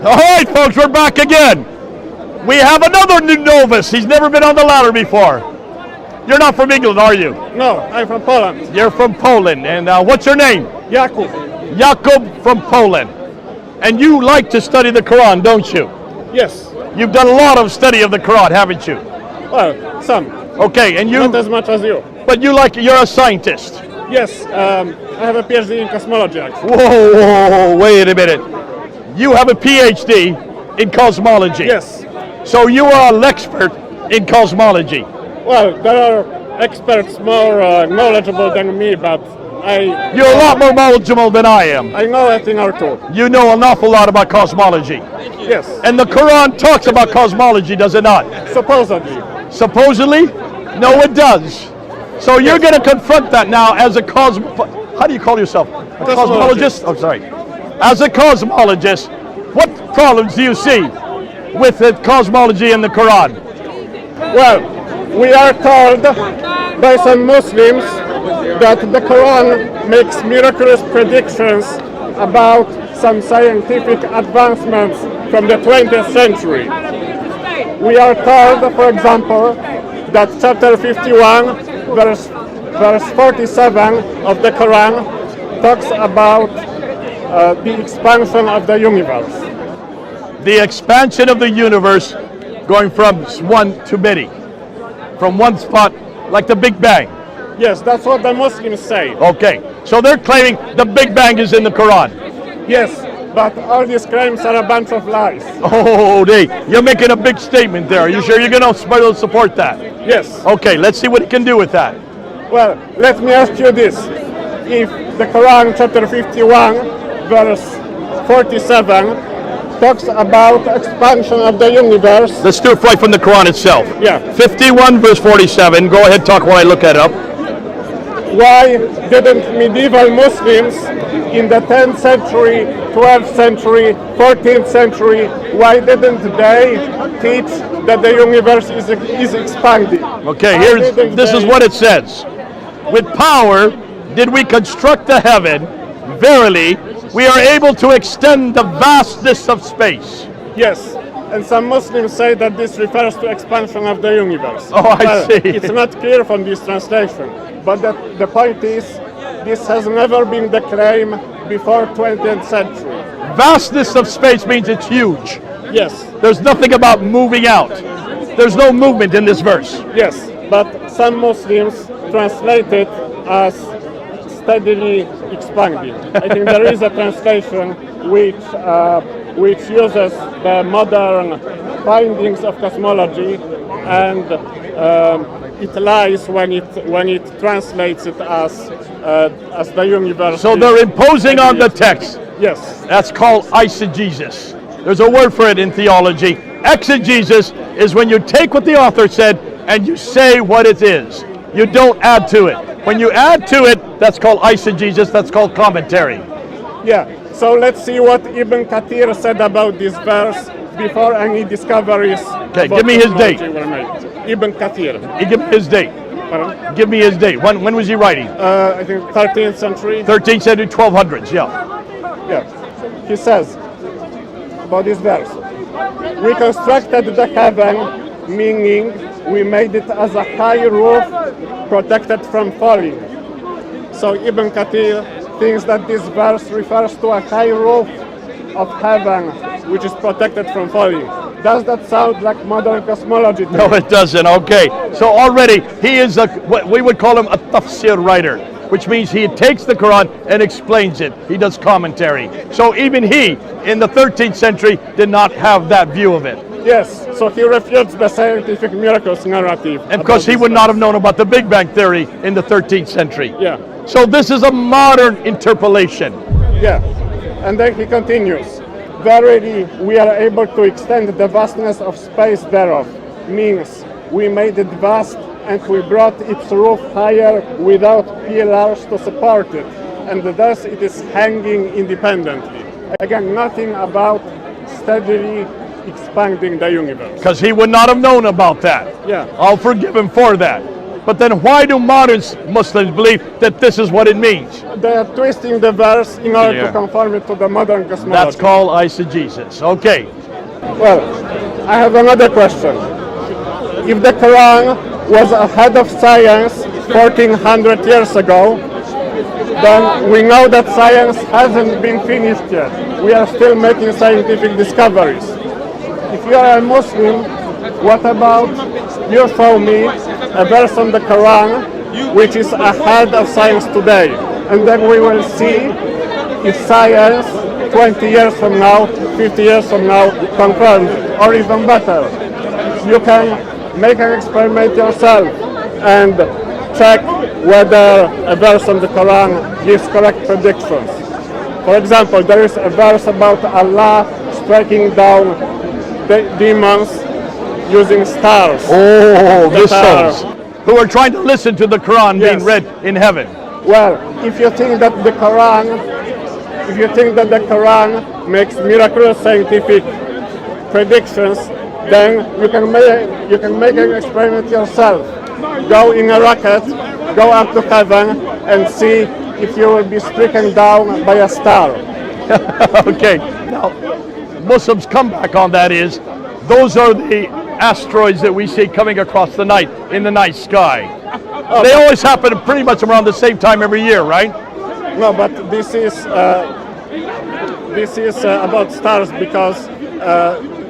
All right, folks, we're back again. We have another new novice. He's never been on the ladder before. You're not from England, are you? No, I'm from Poland. You're from Poland. And what's your name? Jakub. Jakub from Poland. And you like to study the Quran, don't you? Yes. You've done a lot of study of the Quran, haven't you? Well, some. Okay, and you... Not as much as you. But you're a scientist. Yes, I have a PhD in cosmology, actually. Whoa, wait a minute. You have a PhD in cosmology. Yes. So you are an expert in cosmology. Well, there are experts more knowledgeable than me, but You're a lot more knowledgeable than I am. I know a thing or two. You know an awful lot about cosmology. Yes. And the Quran talks about cosmology, does it not? Supposedly. Supposedly? No, it does. So you're going to confront that now as a how do you call yourself? A cosmologist? Oh, sorry. As a cosmologist, what problems do you see with the cosmology in the Quran? Well, we are told by some Muslims that the Quran makes miraculous predictions about some scientific advancements from the 20th century. We are told, for example, that chapter 51, verse 47 of the Quran talks about the expansion of the universe. The expansion of the universe going from one to many. From one spot, like the Big Bang. Yes, that's what the Muslims say. Okay, so they're claiming the Big Bang is in the Quran. Yes, but all these claims are a bunch of lies. Oh, you're making a big statement there. Are you sure you're going to support that? Yes. Okay, let's see what he can do with that. Well, let me ask you this. If the Quran, chapter 51, verse 47, talks about expansion of the universe. Let's do it right from the Quran itself. Yeah. 51, verse 47. Go ahead, talk while I look that up. Why didn't medieval Muslims in the 10th century, 12th century, 14th century, why didn't they teach that the universe is expanding? Okay, this is what it says. With power did we construct the heaven. Verily, we are able to extend the vastness of space. Yes, and some Muslims say that this refers to expansion of the universe. Oh, I see. It's not clear from this translation, but the point is, this has never been the claim before 20th century. Vastness of space means it's huge. Yes. There's nothing about moving out. There's no movement in this verse. Yes, but some Muslims translate it as steadily expanding. I think there is a translation which uses the modern findings of cosmology, and it lies when it translates it as the universe. So they're imposing on the text. Yes. That's called eisegesis. There's a word for it in theology. Exegesis is when you take what the author said and you say what it is. You don't add to it. When you add to it, that's called eisegesis, that's called commentary. Yeah, so let's see what Ibn Kathir said about this verse before any discoveries. Okay, give me his date. Ibn Kathir. Give me his date. Pardon? Give me his date. When was he writing? I think 13th century. 13th century, 1200s, yeah. Yeah, he says about this verse. We constructed the heaven, meaning we made it as a high roof protected from falling. So Ibn Kathir thinks that this verse refers to a high roof of heaven which is protected from falling. Does that sound like modern cosmology? No, it doesn't. Okay. So already he is what we would call him a tafsir writer, which means he takes the Quran and explains it. He does commentary. So even he, in the 13th century, did not have that view of it. Yes, so he refutes the scientific miracles narrative. And of course he would not have known about the Big Bang Theory in the 13th century. Yeah. So this is a modern interpolation. Yeah, and then he continues. Verily, we are able to extend the vastness of space thereof, means we made it vast and we brought its roof higher without pillars to support it, and thus it is hanging independently. Again, nothing about steadily expanding the universe. Because he would not have known about that. Yeah. I'll forgive him for that. But then why do modern Muslims believe that this is what it means? They are twisting the verse in order Yeah. to conform it to the modern cosmology. That's called eisegesis. Okay. Well, I have another question. If the Quran was ahead of science 1400 years ago, then we know that science hasn't been finished yet. We are still making scientific discoveries. If you are a Muslim, what about you show me a verse on the Quran which is ahead of science today, and then we will see if science 20 years from now, 50 years from now confirms it, or even better. You can make an experiment yourself and check whether a verse on the Quran gives correct predictions. For example, there is a verse about Allah striking down the demons using stars. Oh, The this stars. shows. Who are trying to listen to the Quran Yes. being read in heaven. Well, if you think that the Quran makes miraculous scientific predictions, then you can make an experiment yourself. Go in a rocket, go up to heaven, and see if you will be stricken down by a star. Okay. Now, Muslims' comeback on that is, those are the asteroids that we see coming across the night in the night sky. They always happen pretty much around the same time every year, right? No, but this is about stars because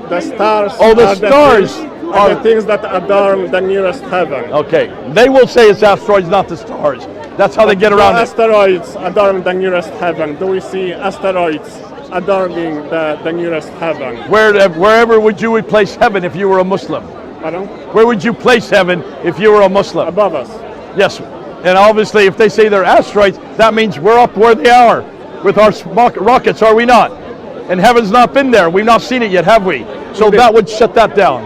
the stars. Oh, the are stars are are- the things that adorn the nearest heaven. Okay. They will say it's asteroids, not the stars. That's how they get around The it. asteroids adorn the nearest heaven. Do we see asteroids adorning the nearest heaven? Wherever would you replace heaven if you were a Muslim? Pardon? Where would you place heaven if you were a Muslim? Above us. Yes. And obviously, if they say they're asteroids, that means we're up where they are with our rockets, are we not? And heaven's not been there. We've not seen it yet, have we? So Indeed. that would shut that down.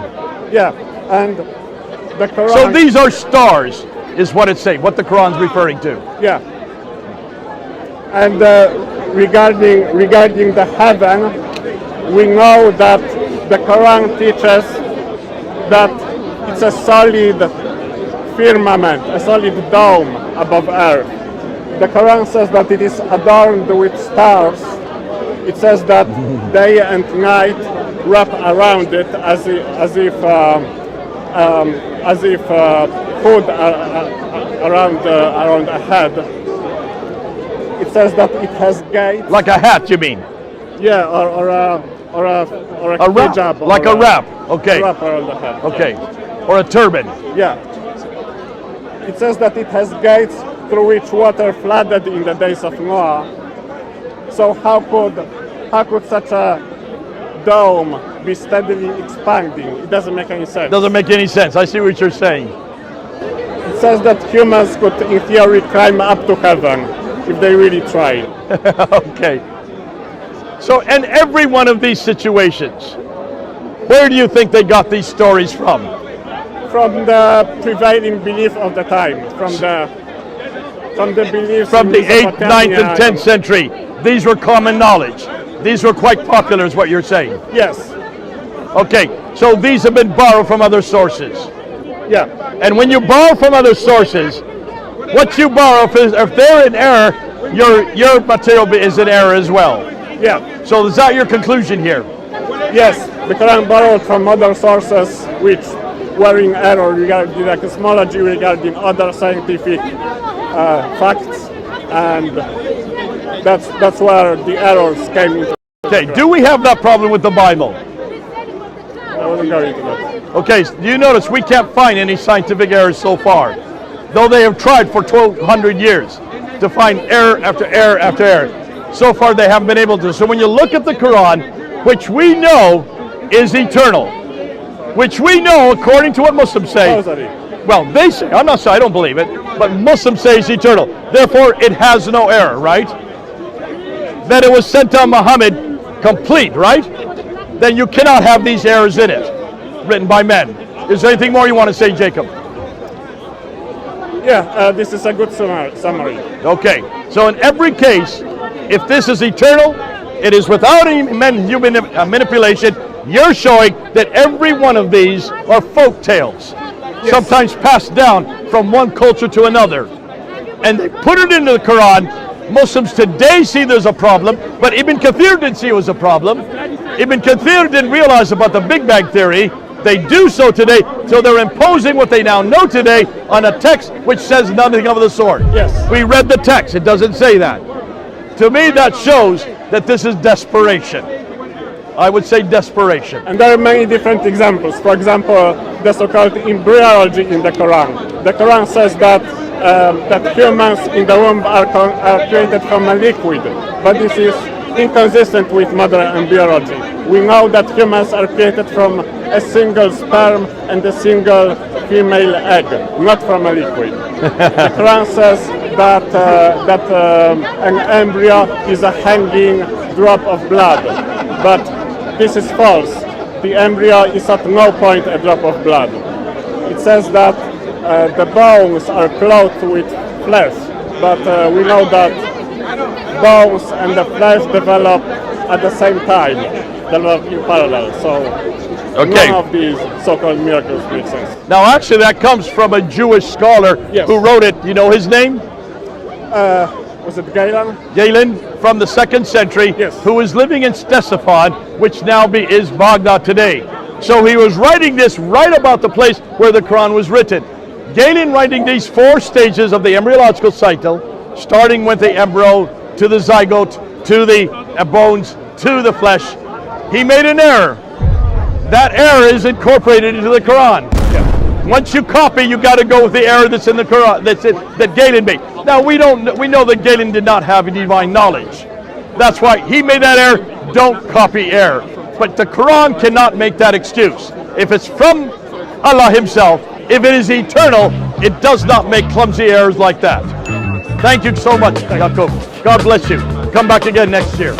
Yeah, and the Quran. So these are stars, is what it's saying, what the Quran's referring to. Yeah. And regarding the heaven, we know that the Quran teaches that it's a solid firmament, a solid dome above earth. The Quran says that it is adorned with stars. It says that day and night wrap around it as if hood around a head. It says that it has gates. Like a hat, you mean? Yeah, or a A wrap, hijab, like or a wrap. Okay. wrap around the head. Okay. Or a turban. Yeah. It says that it has gates through which water flooded in the days of Noah. So how could such a dome be steadily expanding? It doesn't make any sense. Doesn't make any sense. I see what you're saying. It says that humans could, in theory, climb up to heaven if they really tried. Okay. So, in every one of these situations, where do you think they got these stories from? From the prevailing belief of the time, from the beliefs From in the 8th, 9th, Mesopotamia and 10th century. These were common knowledge. These were quite popular, is what you're saying. Yes. Okay, so these have been borrowed from other sources. Yeah. And when you borrow from other sources, what you borrow, if they're in error, your material is in error as well. Yeah. So is that your conclusion here? Yes. The Quran borrowed from other sources which were in error regarding the cosmology, regarding other scientific facts, and that's where the errors came into. Okay, do we have that problem with the Bible? I wouldn't go into that. Okay, so you notice we can't find any scientific errors so far, though they have tried for 1,200 years to find error after error after error. So far they haven't been able to. So when you look at the Quran, which we know is eternal, which we know, according to what Muslims say, well, they say, I'm not saying I don't believe it, but Muslims say it's eternal. Therefore, it has no error, right? That it was sent on Muhammad complete, right? Then you cannot have these errors in it, written by men. Is there anything more you want to say, Jacob? Yeah, this is a good summary. Okay, so in every case, if this is eternal, it is without any human manipulation. You're showing that every one of these are folk tales. sometimes passed down from one culture to another. And they put it into the Quran. Muslims today see there's a problem, but Ibn Kathir didn't see it was a problem. Ibn Kathir didn't realize about the Big Bang Theory. They do so today, so they're imposing what they now know today on a text which says nothing of the sort. Yes. We read the text, it doesn't say that. To me, that shows that this is desperation. I would say desperation. And there are many different examples. For example, the so-called embryology in the Quran. The Quran says that humans in the womb are created from a liquid, but this is inconsistent with modern embryology. We know that humans are created from a single sperm and a single female egg, not from a liquid. The Quran says that an embryo is a hanging drop of blood, but this is false. The embryo is at no point a drop of blood. It says that the bones are clothed with flesh, but we know that bones and the flesh develop at the same time, develop in parallel. So none of these so-called miracles make sense. Now, actually, that comes from a Jewish scholar who wrote it. You know his name? Was it Galen? Galen, from the 2nd century, who was living in Ctesiphon, which now is Baghdad today. So he was writing this right about the place where the Quran was written. Galen writing these 4 stages of the embryological cycle, starting with the embryo to the zygote, to the bones, to the flesh. He made an error. That error is incorporated into the Quran. Once you copy, you got to go with the error that's in the Quran, that Galen made. Now we know that Galen did not have divine knowledge. That's why he made that error. Don't copy error. But the Quran cannot make that excuse. If it's from Allah Himself, if it is eternal, it does not make clumsy errors like that. Thank you so much, Jacob. God bless you. Come back again next year.